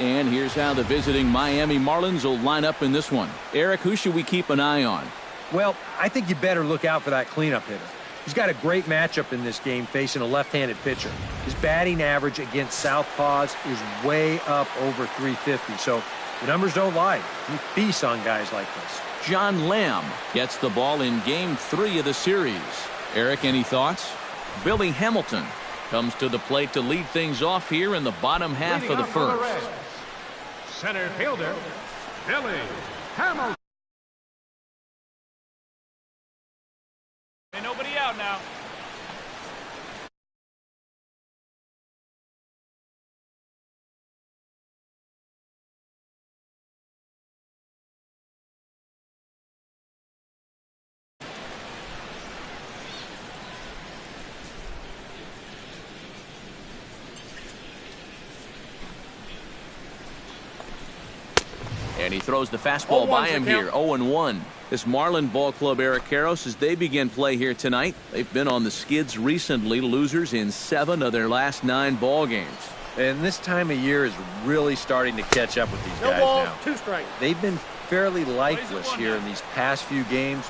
And here's how the visiting Miami Marlins will line up in this one. Eric, who should we keep an eye on? Well, I think you better look out for that cleanup hitter. He's got a great matchup in this game facing a left-handed pitcher. His batting average against southpaws is way up over 350, so the numbers don't lie. He feasts on guys like this. John Lamb gets the ball in Game 3 of the series. Eric, any thoughts? Billy Hamilton comes to the plate to lead things off here in the bottom half of the first. Center fielder, Billy Hamilton. Ain't nobody out now. And he throws the fastball by him here. 0-1. This Marlin ball club, Eric Karros, as they begin play here tonight. They've been on the skids recently, losers in 7 of their last 9 ball games. And this time of year is really starting to catch up with these guys now. 2 strikes. They've been fairly lifeless here in these past few games.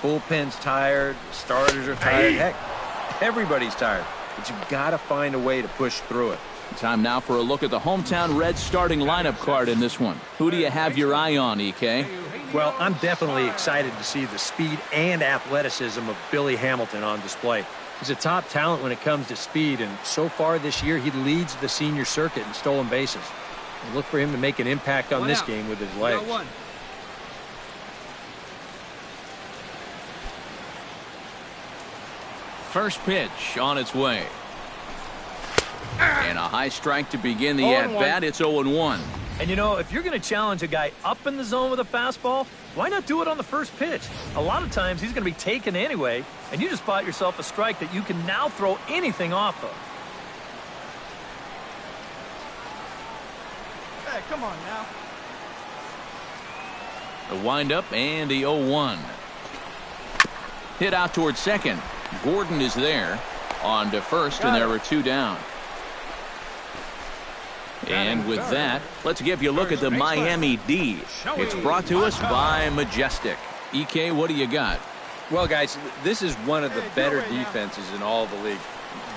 Bullpen's tired, starters are tired. Heck, everybody's tired. But you've got to find a way to push through it. Time now for a look at the hometown Reds starting lineup card in this one. Who do you have your eye on, EK? Well, I'm definitely excited to see the speed and athleticism of Billy Hamilton on display. He's a top talent when it comes to speed, and so far this year he leads the senior circuit in stolen bases. And look for him to make an impact on this game with his legs. First pitch on its way. And a high strike to begin the at-bat. It's 0-1. And you know, if you're going to challenge a guy up in the zone with a fastball, why not do it on the first pitch? A lot of times he's going to be taken anyway, and you just bought yourself a strike that you can now throw anything off of. Hey, come on now. The windup and the 0-1. Hit out towards second. Gordon is there. On to first, and there were 2 down. And with that, let's give you a look at the Miami D. It's brought to us by Majestic. EK, what do you got? Well, guys, this is one of the better defenses in all of the league.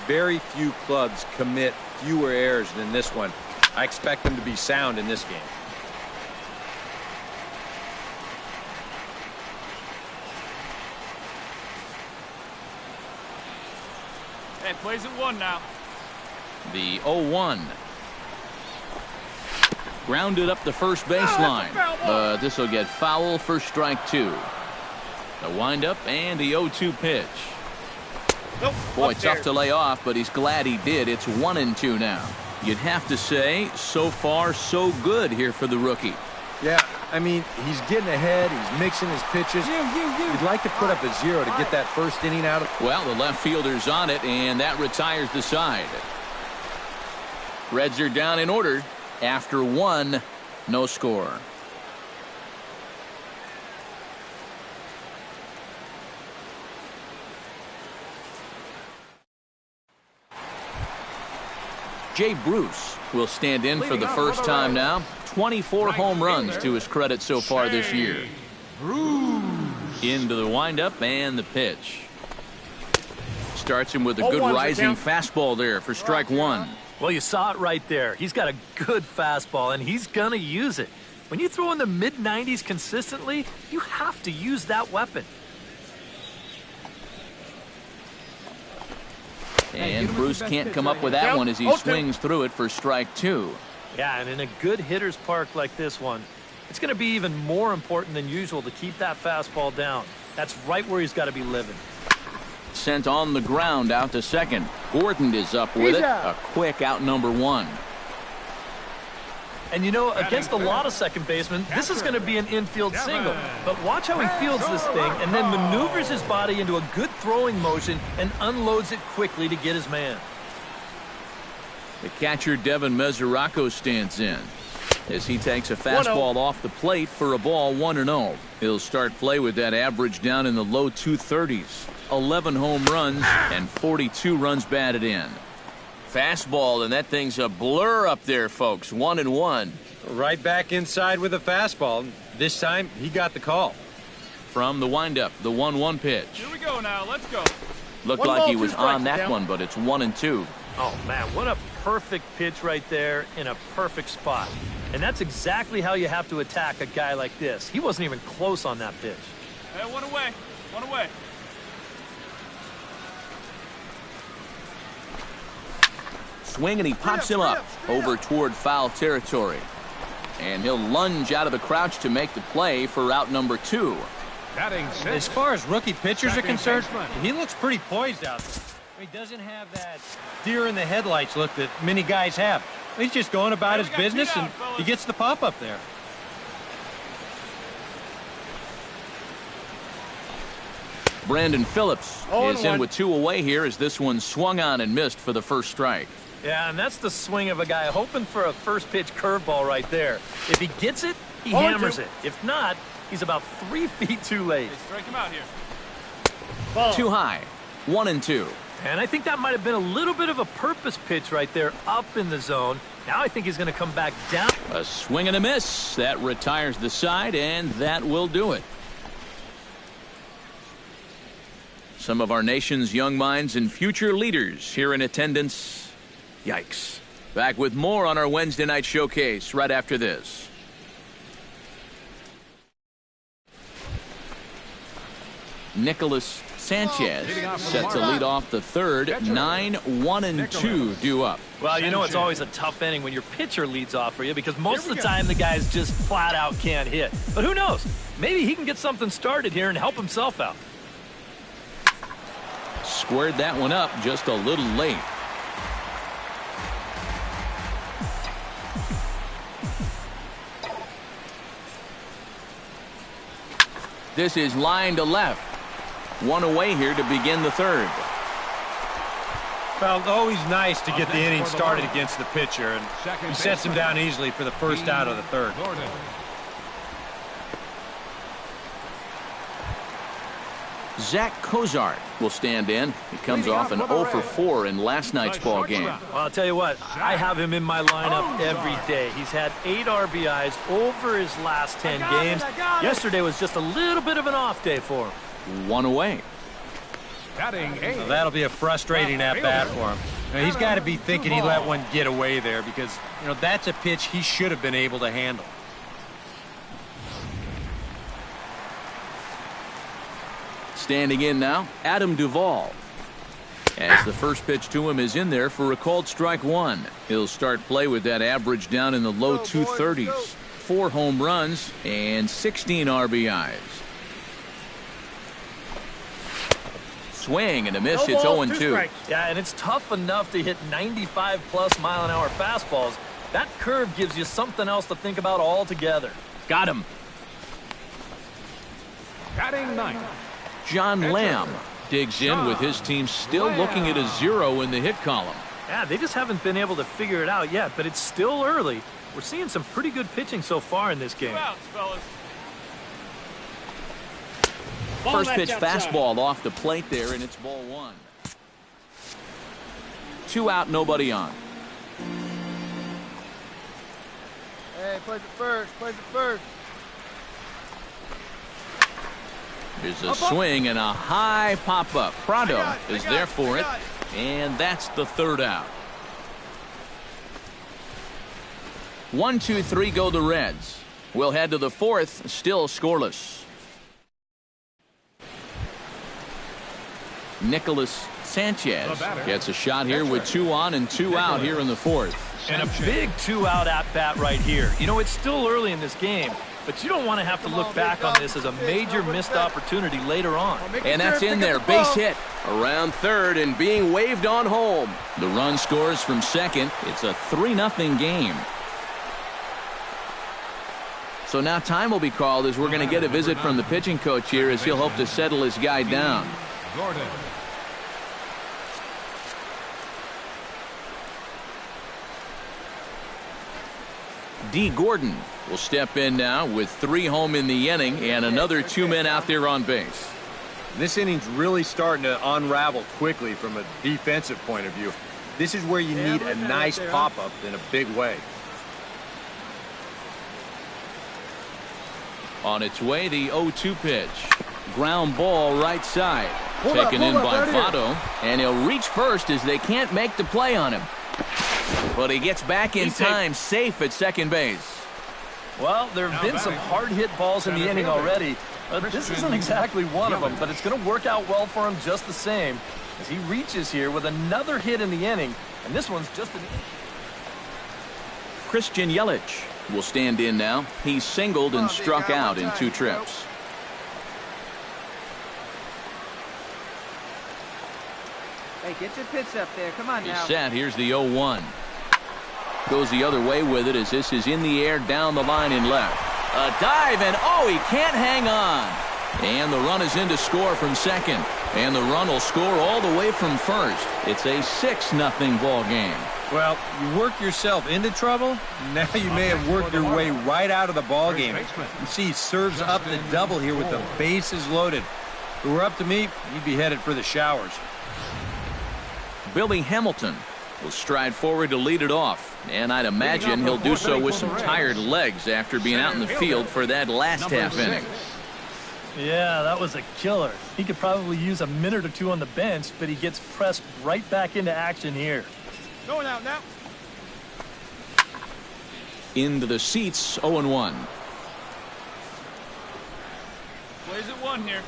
Very few clubs commit fewer errors than this one. I expect them to be sound in this game. Hey, plays at 1 now. The 0-1. Grounded up the first baseline, but this will get foul for strike 2. The windup and the 0-2 pitch. Boy, tough to lay off, but he's glad he did. It's 1-2 now. You'd have to say, so far, so good here for the rookie. Yeah, I mean, he's getting ahead. He's mixing his pitches. You'd like to put up a 0 to get that first inning out of. Well, the left fielder's on it, and that retires the side. Reds are down in order. After 1, no score. Jay Bruce will stand in for the first time now. 24 home runs to his credit so far this year. Into the windup and the pitch. Starts him with a good rising fastball there for strike 1. Well, you saw it right there. He's got a good fastball, and he's going to use it. When you throw in the mid-90s consistently, you have to use that weapon. And Bruce can't come up with that one as he swings through it for strike 2. Yeah, and in a good hitter's park like this one, it's going to be even more important than usual to keep that fastball down. That's right where he's got to be living. Sent on the ground out to second. Gordon is up with it. A quick out number 1. And you know, against a lot of second basemen, this is going to be an infield single. But watch how he fields this thing and then maneuvers his body into a good throwing motion and unloads it quickly to get his man. The catcher, Devin Mesoraco, stands in as he takes a fastball off the plate for a ball 1-0. He'll start play with that average down in the low 230s. 11 home runs and 42 runs batted in. Fastball, and that thing's a blur up there, folks. 1-1. Right back inside with a fastball. This time, he got the call. From the windup, the 1-1 pitch. Here we go now. Let's go. Looked like he was on that one, but it's 1-2. Oh, man, what a perfect pitch right there in a perfect spot. And that's exactly how you have to attack a guy like this. He wasn't even close on that pitch. Hey, one away. One away. Swing, and he pops him up over toward foul territory. And he'll lunge out of the crouch to make the play for out number 2. Batting six. As far as rookie pitchers are Second concerned, baseman. he looks pretty poised out there. He doesn't have that deer in the headlights look that many guys have. He's just going about his business, and he gets the pop up there. Brandon Phillips is in with 2 away here as this one swung on and missed for the first strike. Yeah, and that's the swing of a guy hoping for a first pitch curveball right there. If he gets it, he hammers it. If not, he's about 3 feet too late. Hey, strike him out here. Too high. 1-2. And I think that might have been a little bit of a purpose pitch right there up in the zone. Now I think he's going to come back down. A swing and a miss. That retires the side, and that will do it. Some of our nation's young minds and future leaders here in attendance. Yikes. Back with more on our Wednesday night showcase right after this. Nicholas Sanchez set to lead off the third. 9-1-2 due up. Well, you know it's always a tough inning when your pitcher leads off for you because most of the time the guys just flat out can't hit. But who knows? Maybe he can get something started here and help himself out. Squared that one up just a little late. This is line to left. 1 away here to begin the third. Well, always nice to get the inning started against the pitcher, and he sets him down easily for the first out of the third. Gordon. Zach Cozart will stand in. He comes off an 0 for 4 in last night's ball game. Well, I'll tell you what, I have him in my lineup every day. He's had 8 RBIs over his last 10 games. Yesterday was just a little bit of an off day for him. 1 away. Batting eighth. So that'll be a frustrating at-bat for him. Now, he's got to be thinking he let one get away there because, you know, that's a pitch he should have been able to handle. Standing in now, Adam Duvall. As the first pitch to him is in there for a called strike 1. He'll start play with that average down in the low 230s. 4 home runs and 16 RBIs. Swing and a miss. It's 0-2. Yeah, and it's tough enough to hit 95+ mile-an-hour fastballs. That curve gives you something else to think about altogether. Got him. Batting ninth. John Lamb digs in with his team still looking at a 0 in the hit column. Yeah, they just haven't been able to figure it out yet, but it's still early. We're seeing some pretty good pitching so far in this game. 2 outs, fellas. First pitch fastball off the plate there, and it's ball 1. 2 out, nobody on. Hey, plays it first, plays it first. There's a swing and a high pop-up. Prado is there for it, and that's the 3rd out. 1, 2, 3 go the Reds. We'll head to the 4th, still scoreless. Nicholas Sanchez gets a shot here with 2 on and 2 out here in the 4th. And a big 2-out at-bat right here. You know, it's still early in this game, but you don't want to have to look back on this as a major missed opportunity later on. And that's in there. Base hit around third and being waved on home. The run scores from second. It's a 3-0 game. So now time will be called as we're going to get a visit from the pitching coach here as he'll hope to settle his guy down. Gordon. D. Gordon will step in now with 3 home in the inning and another 2 men out there on base. This inning's really starting to unravel quickly from a defensive point of view. This is where you need a nice pop-up in a big way. On its way, the 0-2 pitch. Ground ball right side. Taken in by Votto. And he'll reach first as they can't make the play on him. But he gets back in time, safe at second base. Well, there have been some hard-hit balls in the inning already. This isn't exactly one of them, but it's going to work out well for him just the same as he reaches here with another hit in the inning, and this one's just an inning. Christian Yelich will stand in now. He's singled and struck out in 2 trips. Hey, get your pitch up there. Come on now. He's set. Here's the 0-1. Goes the other way with it as this is in the air down the line in left. A dive, and he can't hang on. And the run is in to score from second. And the run will score all the way from first. It's a 6-0 ball game. Well, you work yourself into trouble. Now you may have worked your way right out of the ball game. You see, he serves up the double here with the bases loaded. If it were up to me, he'd be headed for the showers. Billy Hamilton will stride forward to lead it off. And I'd imagine he'll do so with some tired legs after being out in the field for that last half inning. Yeah, that was a killer. He could probably use a minute or 2 on the bench, but he gets pressed right back into action here. Going out now. Into the seats, 0-1. Plays at 1 here.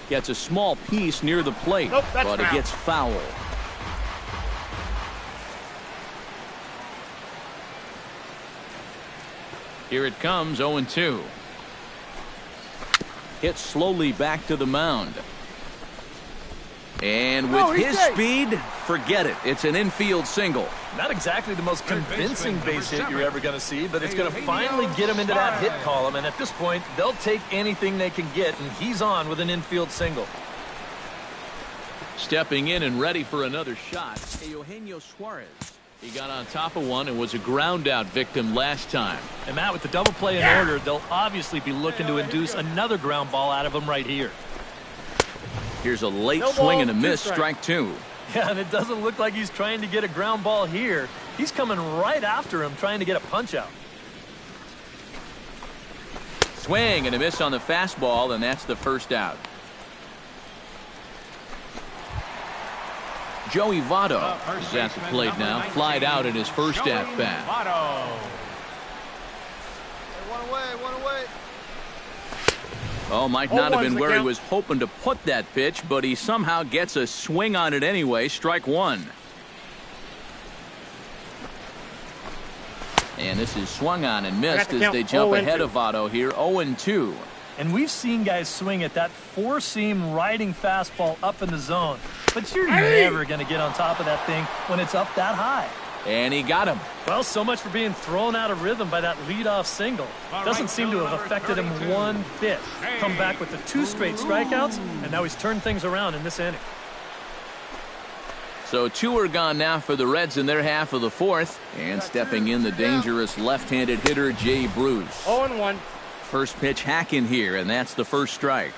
Gets a small piece near the plate, but it gets foul. Here it comes, 0-2. Hit slowly back to the mound. And with his speed, forget it. It's an infield single. Not exactly the most convincing base hit you're ever going to see, but it's going to finally get him into that hit column. And at this point, they'll take anything they can get, and he's on with an infield single. Stepping in and ready for another shot, Eugenio Suarez. He got on top of one and was a ground out victim last time. And Matt, with the double play in order, they'll obviously be looking to induce another ground ball out of him right here. Here's a late swing and a miss, strike 2. Yeah, and it doesn't look like he's trying to get a ground ball here. He's coming right after him, trying to get a punch out. Swing and a miss on the fastball, and that's the first out. Joey Votto is at the plate now, flied out in his first at bat. One away. Oh, might not have been where he was hoping to put that pitch, but he somehow gets a swing on it anyway. Strike 1. And this is swung on and missed as they jump ahead of Votto here, 0-2. And we've seen guys swing at that 4-seam riding fastball up in the zone. But you're never going to get on top of that thing when it's up that high. And he got him. Well, so much for being thrown out of rhythm by that leadoff single. Doesn't seem to have affected him one bit. Come back with the 2 straight strikeouts, and now he's turned things around in this inning. So 2 are gone now for the Reds in their half of the 4th. And stepping in the dangerous left-handed hitter, Jay Bruce. 0-1. First pitch hack in here, and that's the first strike.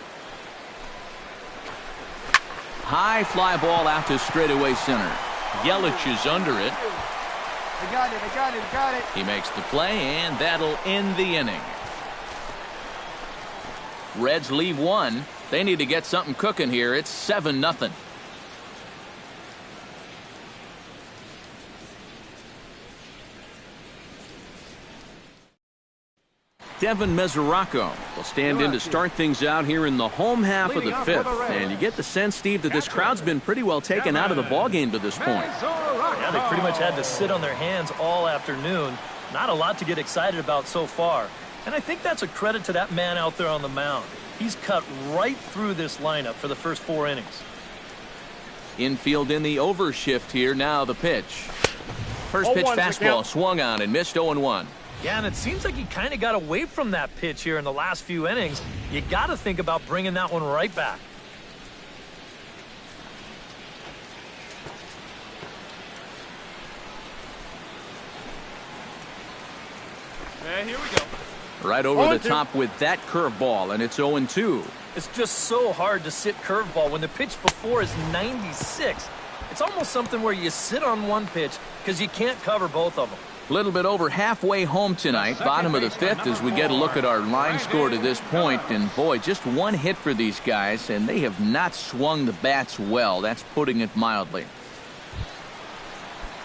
High fly ball out to straightaway center. Yelich is under it. I got it. He makes the play, and that'll end the inning. Reds leave 1. They need to get something cooking here. It's 7-0. Devin Mesoraco will stand in to start things out here in the home half of the 5th. And you get the sense, Steve, that this crowd's been pretty well taken out of the ballgame to this point. Yeah, they pretty much had to sit on their hands all afternoon. Not a lot to get excited about so far. And I think that's a credit to that man out there on the mound. He's cut right through this lineup for the first 4 innings. Infield in the overshift here. Now the pitch. First pitch fastball swung on and missed 0-1. Yeah, and it seems like he kind of got away from that pitch here in the last few innings. You got to think about bringing that one right back. Here we go. Right over the top with that curveball, and it's 0-2. It's just so hard to sit curveball when the pitch before is 96. It's almost something where you sit on one pitch because you can't cover both of them. A little bit over halfway home tonight, bottom of the fifth, as we get a look at our line score to this point. And boy, just one hit for these guys, and they have not swung the bats well. That's putting it mildly.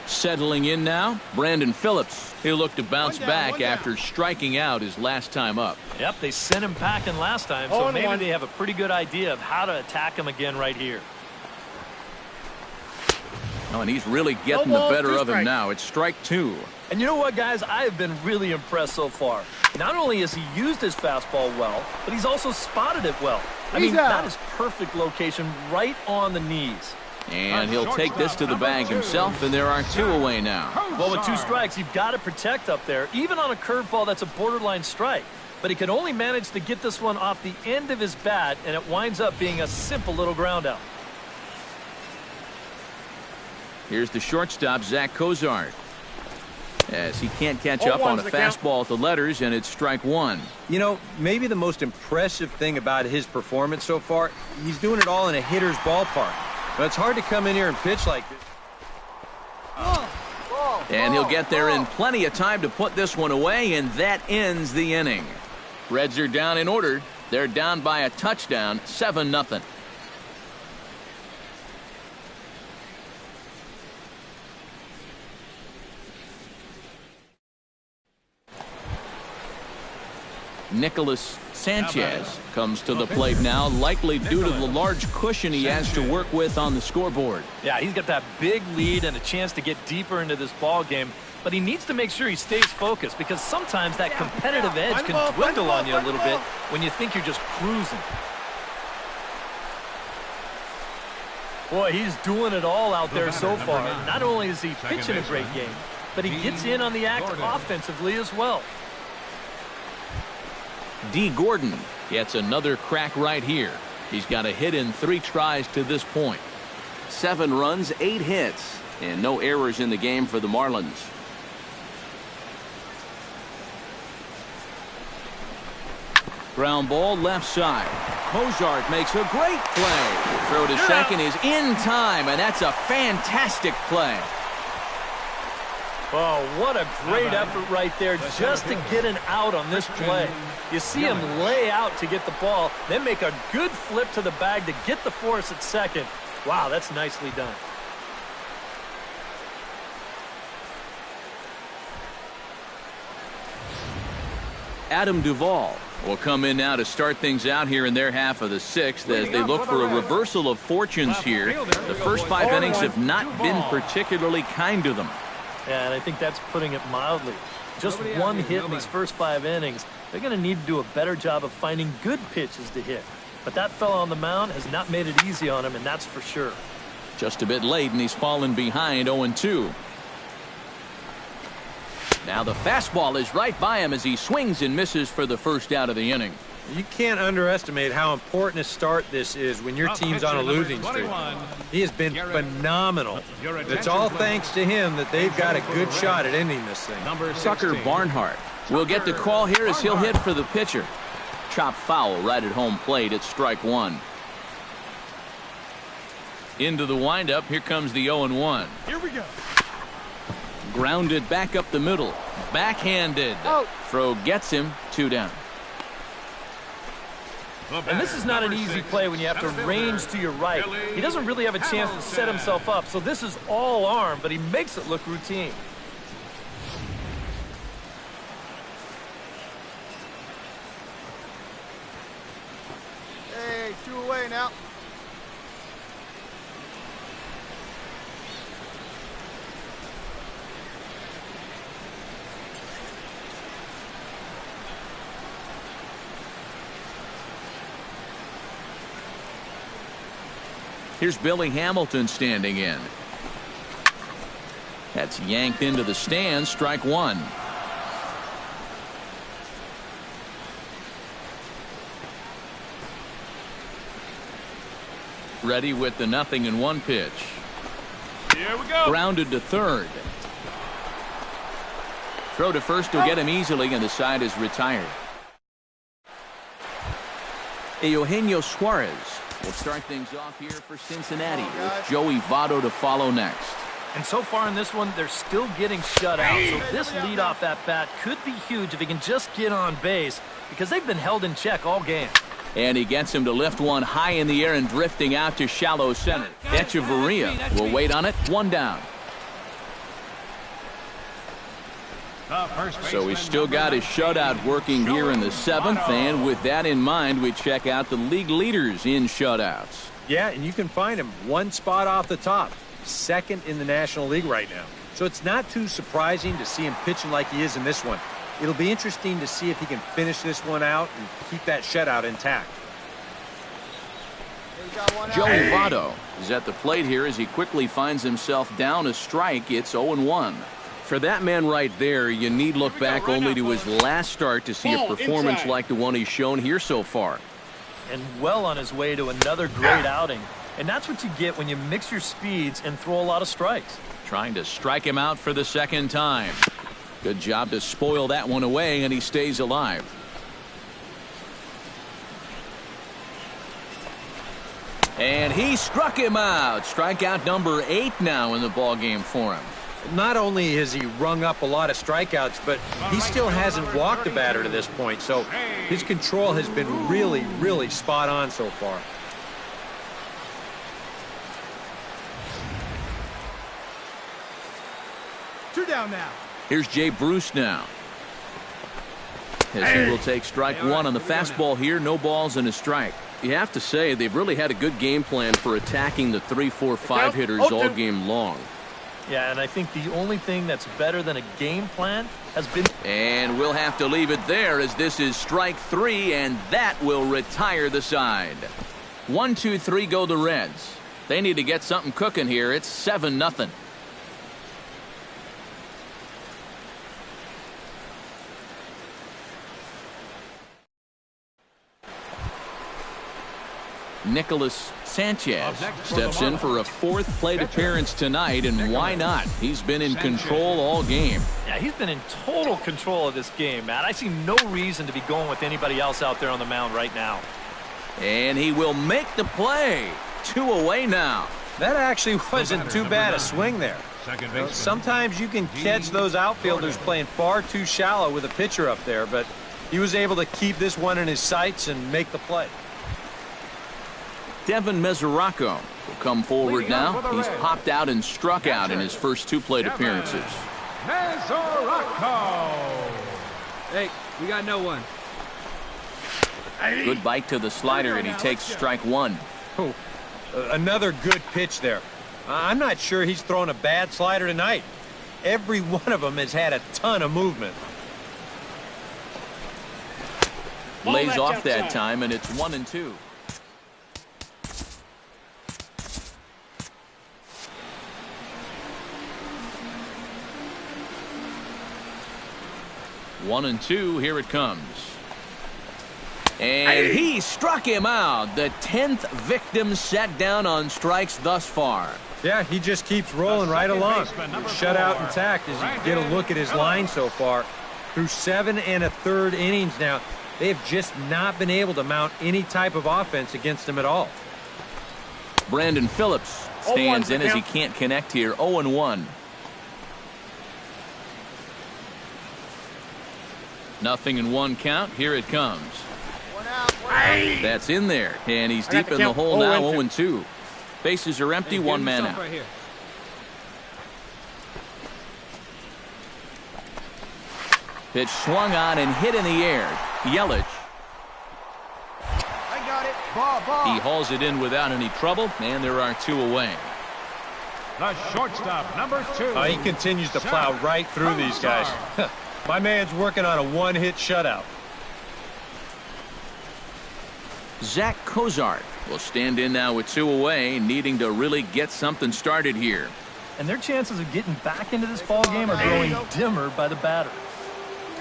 Settling in now, Brandon Phillips. He'll look to bounce back after striking out his last time up. Yep, they sent him packing last time, so maybe they have a pretty good idea of how to attack him again right here. Oh, and he's really getting the better of him now. It's strike two. And you know what, guys? I have been really impressed so far. Not only has he used his fastball well, but he's also spotted it well. I mean, that is perfect location right on the knees. And he'll take this to the bag himself, and there are 2 away now. Well, with 2 strikes, you've got to protect up there, even on a curveball that's a borderline strike. But he can only manage to get this one off the end of his bat, and it winds up being a simple little ground out. Here's the shortstop, Zach Cozart, as he can't catch up on a fastball at the letters, and it's strike one. You know, maybe the most impressive thing about his performance so far, he's doing it all in a hitter's ballpark. But it's hard to come in here and pitch like this. And he'll get there in plenty of time to put this one away, and that ends the inning. Reds are down in order. They're down by a touchdown, 7-0. Nicholas Sanchez comes to the plate now, likely due to the large cushion he has to work with on the scoreboard. Yeah, he's got that big lead and a chance to get deeper into this ball game, but he needs to make sure he stays focused because sometimes that competitive edge can dwindle on you a little bit when you think you're just cruising. Boy, he's doing it all out there so far. Not only is he pitching a great game, but he gets in on the act offensively as well. D. Gordon gets another crack right here. He's got a hit in 3 tries to this point. 7 runs, 8 hits, and no errors in the game for the Marlins. Ground ball left side. Cozart makes a great play. Throw to second is in time, and that's a fantastic play. Oh, what a great effort right there just to get an out on this play. You see him lay out to get the ball, then make a good flip to the bag to get the force at second. Wow, that's nicely done. Adam Duvall will come in now to start things out here in their half of the 6th as they look for a reversal of fortunes here. The first 5 innings have not been particularly kind to them. Yeah, and I think that's putting it mildly. Just one hit in these first 5 innings. They're going to need to do a better job of finding good pitches to hit. But that fellow on the mound has not made it easy on him, and that's for sure. Just a bit late, and he's fallen behind 0-2. Now the fastball is right by him as he swings and misses for the first out of the inning. You can't underestimate how important a start this is when your team's on a losing streak. He has been phenomenal. It's all thanks to him that they've got a good shot at ending this thing. Tucker Barnhart will get the call here as he'll hit for the pitcher. Chop foul right at home plate. It's strike one. Into the windup. Here comes the 0-1. Here we go. Grounded back up the middle. Backhanded. Throw gets him. 2 down. And this is not an easy play when you have to range to your right. He doesn't really have a chance to set himself up, so this is all arm, but he makes it look routine. Hey, 2 away now. Here's Billy Hamilton standing in. That's yanked into the stands. Strike one. Ready with the 0-1 pitch. Here we go. Grounded to third. Throw to first will get him easily, and the side is retired. Eugenio Suarez will start things off here for Cincinnati with Joey Votto to follow next. And so far in this one, they're still getting shut out. So this leadoff at bat could be huge if he can just get on base because they've been held in check all game. And he gets him to lift one high in the air and drifting out to shallow center. Echeverria will wait on it. One down. So he's still got his shutout working here in the 7th. And with that in mind, we check out the league leaders in shutouts. Yeah, and you can find him one spot off the top. Second in the National League right now. So it's not too surprising to see him pitching like he is in this one. It'll be interesting to see if he can finish this one out and keep that shutout intact. Joey Votto is at the plate here as he quickly finds himself down a strike. It's 0-1. For that man right there, you need look back only to his last start to see a performance like the one he's shown here so far. And well on his way to another great outing. And that's what you get when you mix your speeds and throw a lot of strikes. Trying to strike him out for the second time. Good job to spoil that one away, and he stays alive. And he struck him out. Strikeout number 8 now in the ballgame for him. Not only has he rung up a lot of strikeouts, but he still hasn't walked a batter to this point. So his control has been really, really spot on so far. Two down now. Here's Jay Bruce now. As he will take strike one on the fastball here. No balls and a strike. You have to say they've really had a good game plan for attacking the 3, 4, 5 hitters all game long. Yeah, and I think the only thing that's better than a game plan has been... And we'll have to leave it there as this is strike 3, and that will retire the side. 1, 2, 3 go the Reds. They need to get something cooking here. It's 7-0. Nicholas Sanchez steps in for a 4th plate appearance tonight, and why not? He's been in control all game. Yeah, he's been in total control of this game, Matt. I see no reason to be going with anybody else out there on the mound right now. And he will make the play. 2 away now. That actually wasn't too bad a swing there. Sometimes you can catch those outfielders playing far too shallow with a pitcher up there, but he was able to keep this one in his sights and make the play. Devin Mesoraco will come forward now. He's popped out and struck out in his first 2 plate appearances. Mesoraco. Hey, we got no one. Good bite to the slider, and he takes strike 1. Oh, another good pitch there. I'm not sure he's thrown a bad slider tonight. Every one of them has had a ton of movement. Lays off that time, and it's 1-2. One and 2, here it comes. And he struck him out. The 10th victim set down on strikes thus far. Yeah, he just keeps rolling right along. Shutout intact as you get a look at his line so far. Through 7 1/3 innings now, they've just not been able to mount any type of offense against him at all. Brandon Phillips stands in as he can't connect here. 0-1. Nothing in 1 count. Here it comes. One out. That's in there. And he's deep in the hole now. 0-2. Bases are empty. 1 man out. Pitch swung on and hit in the air. Yelich. I got it. Ball. He hauls it in without any trouble, and there are 2 away. The shortstop, number 2. He continues to plow right through these guys. My man's working on a 1-hit shutout. Zach Cozart will stand in now with 2 away, needing to really get something started here. And their chances of getting back into this ball game are growing dimmer by the batter.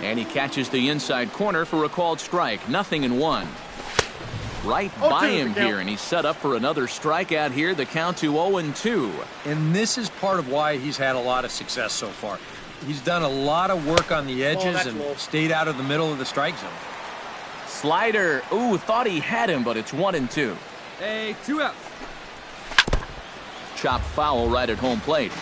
And he catches the inside corner for a called strike. Nothing in 1. Right by him here, and he's set up for another strikeout here. The count to 0-2. And this is part of why he's had a lot of success so far. He's done a lot of work on the edges and stayed out of the middle of the strike zone. slider. Ooh, thought he had him, but it's 1-2. Hey, 2 outs. Chopped foul right at home plate.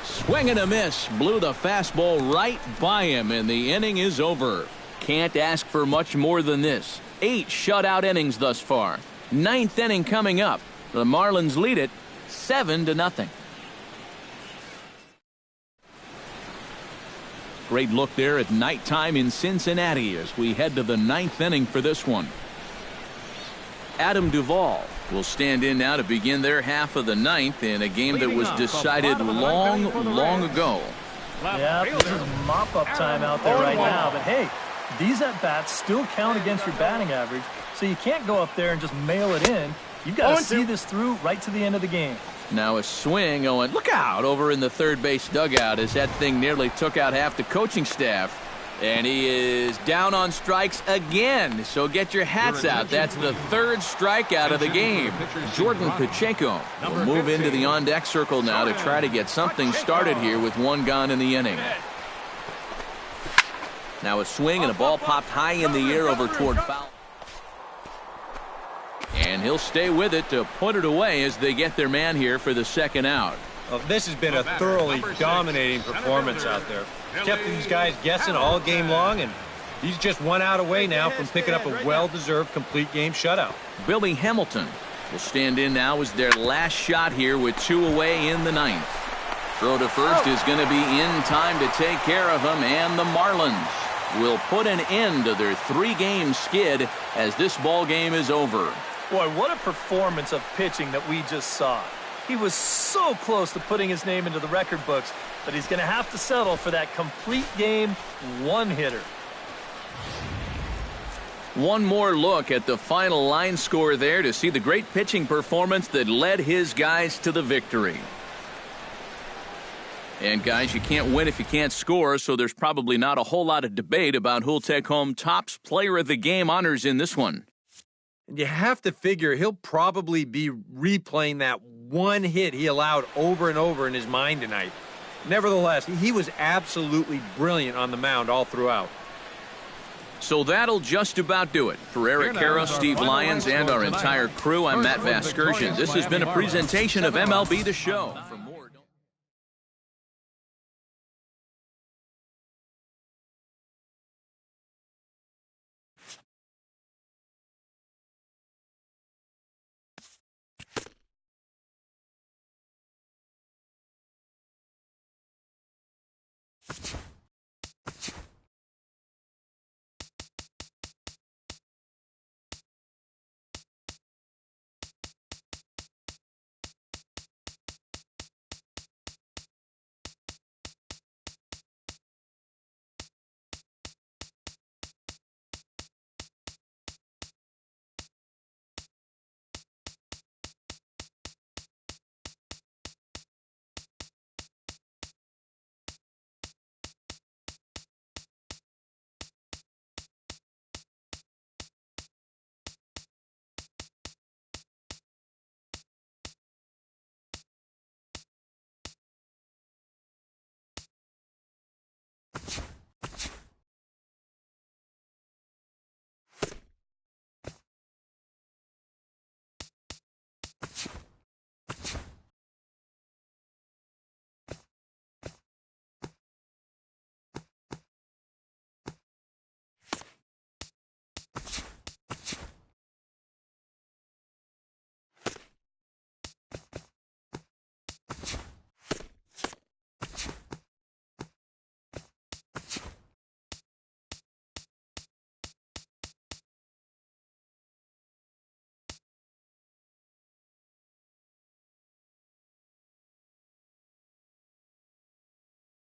Swing and a miss. Blew the fastball right by him, and the inning is over. Can't ask for much more than this. 8 shutout innings thus far. 9th inning coming up. The Marlins lead it 7-0. Great look there at nighttime in Cincinnati as we head to the 9th inning for this one. Adam Duvall will stand in now to begin their half of the 9th in a game that was decided long ago. Yeah, this is mop-up time out there right now. But hey, these at-bats still count against your batting average, so you can't go up there and just mail it in. You've got to see this through right to the end of the game. Now a swing going, look out, over in the third base dugout as that thing nearly took out half the coaching staff. And he is down on strikes again. So get your hats out. That's the 3rd strikeout of the game. Jordan Pacheco will move into the on-deck circle now to try to get something started here with 1 gone in the inning. Now a swing and a ball popped high in the air over toward foul. And he'll stay with it to put it away as they get their man here for the 2nd out. Well, this has been a thoroughly dominating performance out there. Kept these guys guessing all game long, and he's just 1 out away now from picking up a well-deserved complete game shutout. Billy Hamilton will stand in now as their last shot here with 2 away in the 9th. Throw to first is going to be in time to take care of him, and the Marlins will put an end to their 3-game skid as this ball game is over. Boy, what a performance of pitching that we just saw. He was so close to putting his name into the record books, but he's going to have to settle for that complete game 1-hitter. One more look at the final line score there to see the great pitching performance that led his guys to the victory. And guys, you can't win if you can't score, so there's probably not a whole lot of debate about who'll take home Topps Player of the Game honors in this one. You have to figure he'll probably be replaying that 1 hit he allowed over and over in his mind tonight. Nevertheless, he was absolutely brilliant on the mound all throughout. So that'll just about do it. For Eric Karros, Steve Lyons, and our entire crew, I'm Matt Vasgersian. This has been a presentation of MLB The Show.